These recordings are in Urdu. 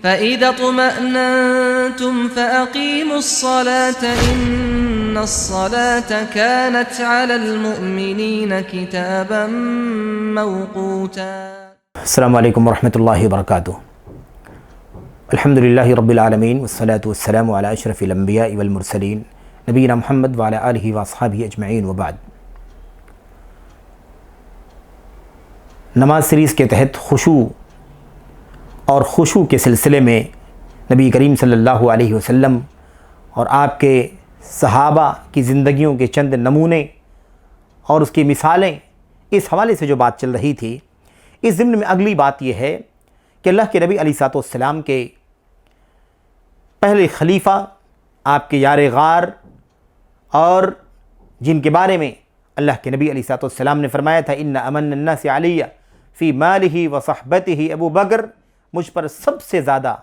فَإِذَا اطْمَأْنَنْتُمْ فَأَقِيمُوا الصَّلَاةَ إِنَّ الصَّلَاةَ كَانَتْ عَلَى الْمُؤْمِنِينَ كِتَابًا مَوْقُوتًا۔ السلام علیکم ورحمۃ اللہ وبرکاتہ۔ الحمد للہ رب العالمین والصلاة والسلام علی اشرف الانبیاء والمرسلین نبینا محمد وعلی آلہ واصحابہ اجمعین وبعد۔ نماز سیریز کے تحت خشوع اور خشوع کے سلسلے میں نبی کریم صلی اللہ علیہ وسلم اور آپ کے صحابہ کی زندگیوں کے چند نمونے اور اس کی مثالیں، اس حوالے سے جو بات چل رہی تھی، اس ضمن میں اگلی بات یہ ہے کہ اللہ کے نبی علیہ السلام کے پہلے خلیفہ، آپ کے یار غار، اور جن کے بارے میں اللہ کے نبی علیہ السلام نے فرمایا تھا ان امن الناس علی فی مالہ و صحبتہ ابو بکر، مجھ پر سب سے زیادہ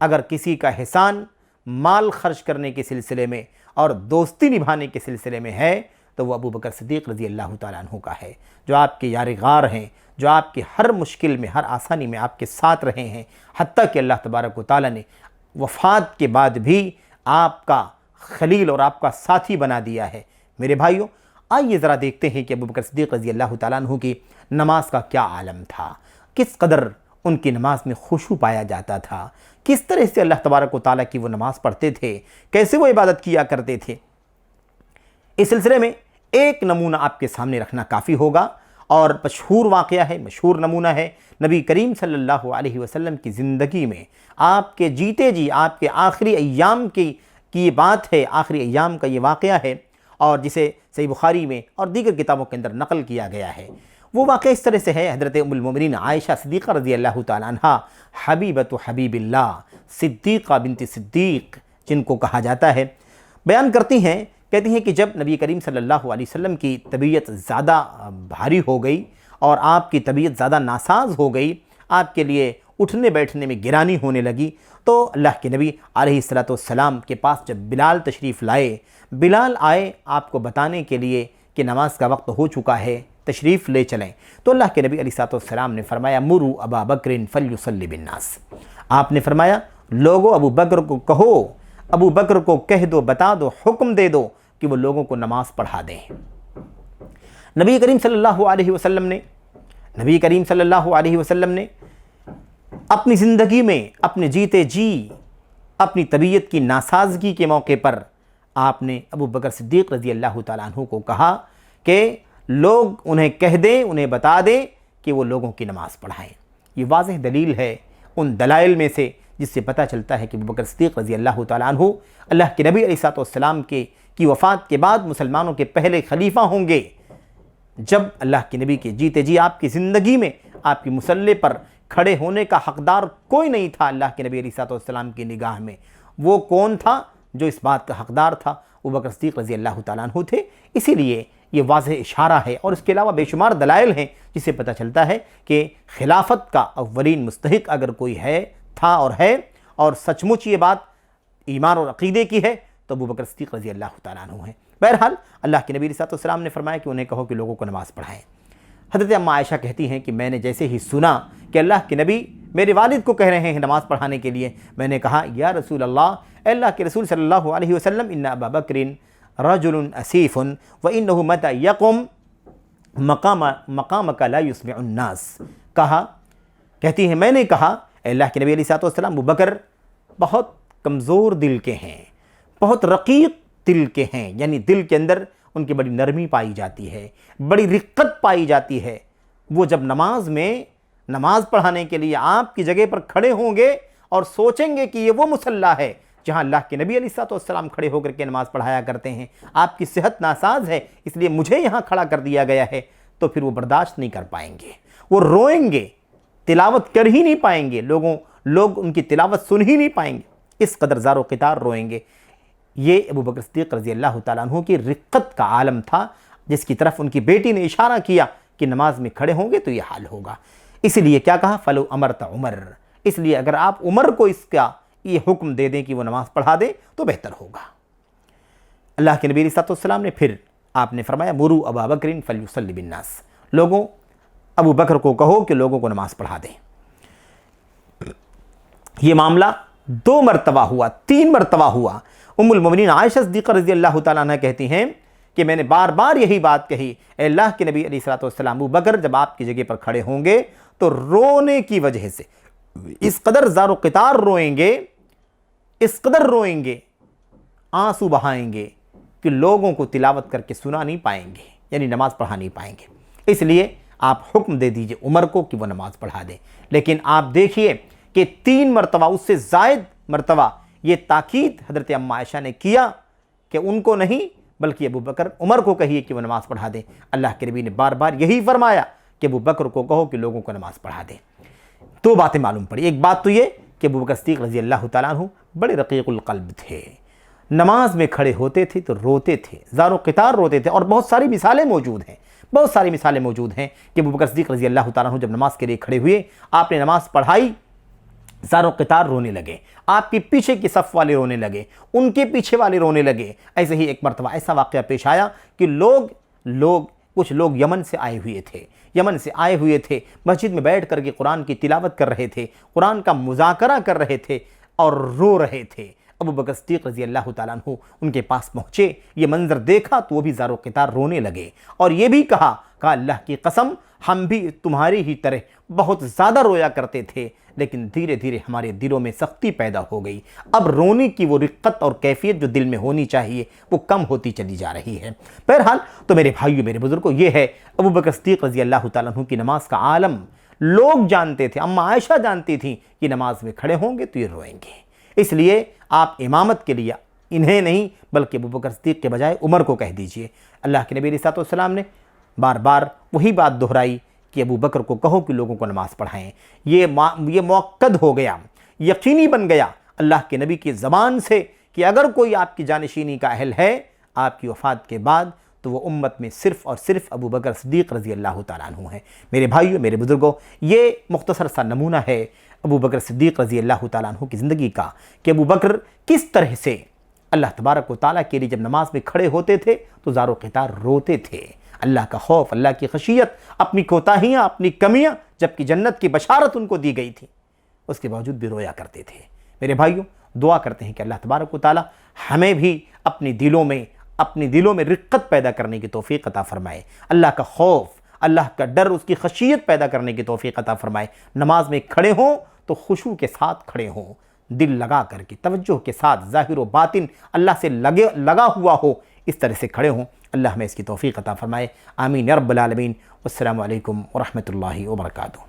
اگر کسی کا احسان مال خرچ کرنے کے سلسلے میں اور دوستی نبھانے کے سلسلے میں ہے تو وہ ابو بکر صدیق رضی اللہ تعالیٰ عنہ کا ہے، جو آپ کے یار غار ہیں، جو آپ کی ہر مشکل میں، ہر آسانی میں آپ کے ساتھ رہے ہیں، حتیٰ کہ اللہ تبارک و تعالیٰ نے وفات کے بعد بھی آپ کا خلیل اور آپ کا ساتھی بنا دیا ہے۔ میرے بھائیوں، آئیے ذرا دیکھتے ہیں کہ ابو بکر صدیق رضی اللہ تعالیٰ عنہ کی نماز کا کیا عالم تھا، کس قدر ان کی نماز میں خشوع پایا جاتا تھا، کس طرح سے اللہ تبارک و تعالیٰ کی وہ نماز پڑھتے تھے، کیسے وہ عبادت کیا کرتے تھے۔ اس سلسلے میں ایک نمونہ آپ کے سامنے رکھنا کافی ہوگا، اور مشہور واقعہ ہے، مشہور نمونہ ہے نبی کریم صلی اللہ علیہ وسلم کی زندگی میں آپ کے جیتے جی، آپ کے آخری ایام کی یہ بات ہے، آخری ایام کا یہ واقعہ ہے، اور جسے صحیح بخاری میں اور دیگر کتابوں کے اندر نقل کیا گیا ہے۔ وہ واقعہ اس طرح سے ہے، حضرت ام المومنین عائشہ صدیقہ رضی اللہ تعالیٰ عنہ، حبیبۃ حبیب اللہ، صدیقہ بنت صدیق جن کو کہا جاتا ہے، بیان کرتی ہیں، کہتی ہیں کہ جب نبی کریم صلی اللہ علیہ وسلم کی طبیعت زیادہ بھاری ہو گئی اور آپ کی طبیعت زیادہ ناساز ہو گئی، آپ کے لیے اٹھنے بیٹھنے میں گرانی ہونے لگی، تو اللہ کے نبی علیہ السلام کے پاس جب بلال تشریف لائے، بلال آئے آپ کو بتانے کے لیے کہ نماز کا وقت ہو چکا ہے، تشریف لے چلیں، تو اللہ کے نبی علیہ السلام نے فرمایا مروا ابا بکر فلیصلی بالناس، آپ نے فرمایا لوگوں ابو بکر کو کہو، ابو بکر کو کہہ دو، بتا دو، حکم دے دو کہ وہ لوگوں کو نماز پڑھا دیں۔ نبی کریم صلی اللہ علیہ وسلم نے اپنی زندگی میں اپنے جیتے جی اپنی طبیعت کی ناسازگی کے موقع پر آپ نے ابو بکر صدیق رضی اللہ تعالیٰ عنہ کو کہا کہ لوگ انہیں کہہ دیں، انہیں بتا دیں کہ وہ لوگوں کی نماز پڑھائیں۔ یہ واضح دلیل ہے ان دلائل میں سے جس سے پتہ چلتا ہے کہ ابو بکر صدیق رضی اللہ تعالیٰ عنہ اللہ کے نبی علیہ السلام کی وفات کے بعد مسلمانوں کے پہلے خلیفہ ہوں گے۔ جب اللہ کے نبی کے جیتے جی آپ کی زندگی میں آپ کی مصلی پر کھڑے ہونے کا حقدار کوئی نہیں تھا اللہ کے نبی علیہ السلام کی نگاہ میں، وہ کون تھا جو اس بات کا حقدار تھا؟ ابو بکر صدیق رضی اللہ تعالیٰ عنہ تھے۔ اسی لیے یہ واضح اشارہ ہے، اور اس کے علاوہ بے شمار دلائل ہیں جس سے پتہ چلتا ہے کہ خلافت کا اولین مستحق اگر کوئی ہے، تھا اور ہے، اور سچ مچ یہ بات ایمان اور عقیدے کی ہے تو ابو بکر صدیق رضی اللہ تعالیٰ عنہ ہیں۔ بہرحال اللہ کے نبی علیہ السلام نے فرمایا کہ انہیں کہو کہ لوگوں کو نماز پڑھائیں۔ حضرت اماں عائشہ کہتی ہیں کہ میں نے جیسے ہی سنا کہ اللہ کے نبی میرے والد کو کہہ رہے ہیں نماز پڑھانے کے لیے، میں نے کہا یا رسول اللہ، اے اللہ کے رسول صلی اللہ علیہ وسلم، ان ابا بکر رجل اسیف وانہ متی یقم مقامک لا یسمع الناس، کہتی ہیں میں نے کہا اے اللہ کے نبی علیہ السلام، ابو بکر بہت کمزور دل کے ہیں، بہت رقیق دل کے ہیں، یعنی دل کے اندر ان کی بڑی نرمی پائی جاتی ہے، بڑی رقت پائی جاتی ہے۔ وہ جب نماز پڑھانے کے لیے آپ کی جگہ پر کھڑے ہوں گے اور سوچیں گے کہ یہ وہ مصلی ہے جہاں اللہ کے نبی علیہ السلام کھڑے ہو کر کے نماز پڑھایا کرتے ہیں، آپ کی صحت ناساز ہے اس لیے مجھے یہاں کھڑا کر دیا گیا ہے، تو پھر وہ برداشت نہیں کر پائیں گے، وہ روئیں گے، تلاوت کر ہی نہیں پائیں گے، لوگ ان کی تلاوت سن ہی نہیں پائیں گے، اس قدر زار و قطار روئیں گے۔ یہ ابو بکر صدیق رضی اللہ تعالیٰ عنہ کی رقت کا عالم تھا، جس کی طرف ان کی بیٹی نے اشارہ کیا کہ نماز میں کھڑے ہوں گے تو یہ حال ہوگا۔ اسی لیے کیا کہا فلو امرت عمر، اس لیے اگر آپ عمر کو اس کا یہ حکم دے دیں کہ وہ نماز پڑھا دیں تو بہتر ہوگا۔ اللہ کے نبی علیہ السلام نے پھر آپ نے فرمایا مروا ابا بکر فلیصلی بالناس، لوگوں ابو بکر کو کہو کہ لوگوں کو نماز پڑھا دیں۔ یہ معاملہ 2 مرتبہ ہوا، 3 مرتبہ ہوا۔ ام المومنین عائشہ صدیقہ رضی اللہ تعالیٰ عنہ کہتی ہیں کہ میں نے بار بار یہی بات کہی، اے اللہ کے نبی علیہ الصلوۃ والسلام، ابو بکر جب آپ کی جگہ پر کھڑے ہوں گے تو رونے کی وجہ سے اس قدر زار و قطار روئیں گے، اس قدر روئیں گے، آنسو بہائیں گے کہ لوگوں کو تلاوت کر کے سنا نہیں پائیں گے، یعنی نماز پڑھا نہیں پائیں گے۔ اس لیے آپ حکم دے دیجئے عمر کو کہ وہ نماز پڑھا دیں۔ لیکن آپ دیکھیے کہ 3 مرتبہ، اس سے زائد مرتبہ یہ تاکید حضرت ام عائشہ نے کیا کہ ان کو نہیں بلکہ ابو بکر عمر کو کہیے کہ وہ نماز پڑھا دیں۔ اللہ کے نبی نے بار بار یہی فرمایا کہ ابو بکر کو کہو کہ لوگوں کو نماز پڑھا دیں۔ 2 باتیں معلوم پڑی۔ ایک بات تو یہ کہ ابو بکر صدیق رضی اللہ تعالیٰ عنہ بڑے رقیق القلب تھے، نماز میں کھڑے ہوتے تھے تو روتے تھے، زار و قطار روتے تھے، اور بہت ساری مثالیں موجود ہیں کہ ابو بکر صدیق رضی اللہ تعالیٰ عنہ جب نماز کے لیے کھڑے ہوئے، آپ نے نماز پڑھائی، زار و قطار رونے لگے، آپ کے پیچھے کی صف والے رونے لگے، ان کے پیچھے والے رونے لگے۔ ایسے ہی ایک مرتبہ ایسا واقعہ پیش آیا کہ کچھ لوگ یمن سے آئے ہوئے تھے، مسجد میں بیٹھ کر کے قرآن کی تلاوت کر رہے تھے، قرآن کا مذاکرہ کر رہے تھے اور رو رہے تھے۔ ابو بکر صدیق رضی اللہ تعالیٰ عنہ ان کے پاس پہنچے، یہ منظر دیکھا تو وہ بھی زار و قطار رونے لگے، اور یہ بھی کہا اللہ کی قسم ہم بھی تمہاری ہی طرح بہت زیادہ رویا کرتے تھے، لیکن دھیرے دھیرے ہمارے دلوں میں سختی پیدا ہو گئی، اب رونے کی وہ رقت اور کیفیت جو دل میں ہونی چاہیے وہ کم ہوتی چلی جا رہی ہے۔ بہرحال تو میرے بھائیو، میرے بزرگوں، یہ ہے ابو بکر صدیق رضی اللہ تعالیٰ عنہ کی نماز کا عالم۔ لوگ جانتے تھے، اما عائشہ جانتی تھیں کہ نماز میں کھڑے ہوں گے تو یہ روئیں گے، اس لیے آپ امامت کے لیے انہیں نہیں بلکہ ابو بکر صدیق کے بجائے عمر کو کہہ دیجئے۔ اللہ کے نبی علیہ الصلوۃ والسلام نے بار بار وہی بات دہرائی کہ ابو بکر کو کہو کہ لوگوں کو نماز پڑھائیں۔ یہ موقد ہو گیا، یقینی بن گیا اللہ کے نبی کی زبان سے کہ اگر کوئی آپ کی جانشینی کا اہل ہے آپ کی وفات کے بعد تو وہ امت میں صرف اور صرف ابو بکر صدیق رضی اللہ تعالیٰ عنہ ہیں۔ میرے بھائیو، میرے بزرگوں، یہ مختصر سا نمونہ ہے ابو بکر صدیق رضی اللہ تعالیٰ عنہ کی زندگی کا کہ ابو بکر کس طرح سے اللہ تبارک و تعالیٰ کے لیے جب نماز میں کھڑے ہوتے تھے تو زار و قطار روتے تھے، اللہ کا خوف، اللہ کی خشیت، اپنی کوتاہیاں، اپنی کمیاں، جبکہ جنت کی بشارت ان کو دی گئی تھی، اس کے باوجود بھی رویا کرتے تھے۔ میرے بھائیوں، دعا کرتے ہیں کہ اللہ تبارک و تعالیٰ ہمیں بھی اپنے دلوں میں رقت پیدا کرنے کی توفیق عطا فرمائے، اللہ کا خوف، اللہ کا ڈر، اس کی خشیت پیدا کرنے کی توفیق عطا فرمائے۔ نماز میں کھڑے ہوں تو خشوع کے ساتھ کھڑے ہوں، دل لگا کر کے، توجہ کے ساتھ، ظاہر و باطن اللہ سے لگا ہوا ہو، اس طرح سے کھڑے ہوں۔ اللہ ہمیں اس کی توفیق عطا فرمائے، آمین یا رب العالمین۔ والسلام علیکم ورحمۃ اللہ وبرکاتہ۔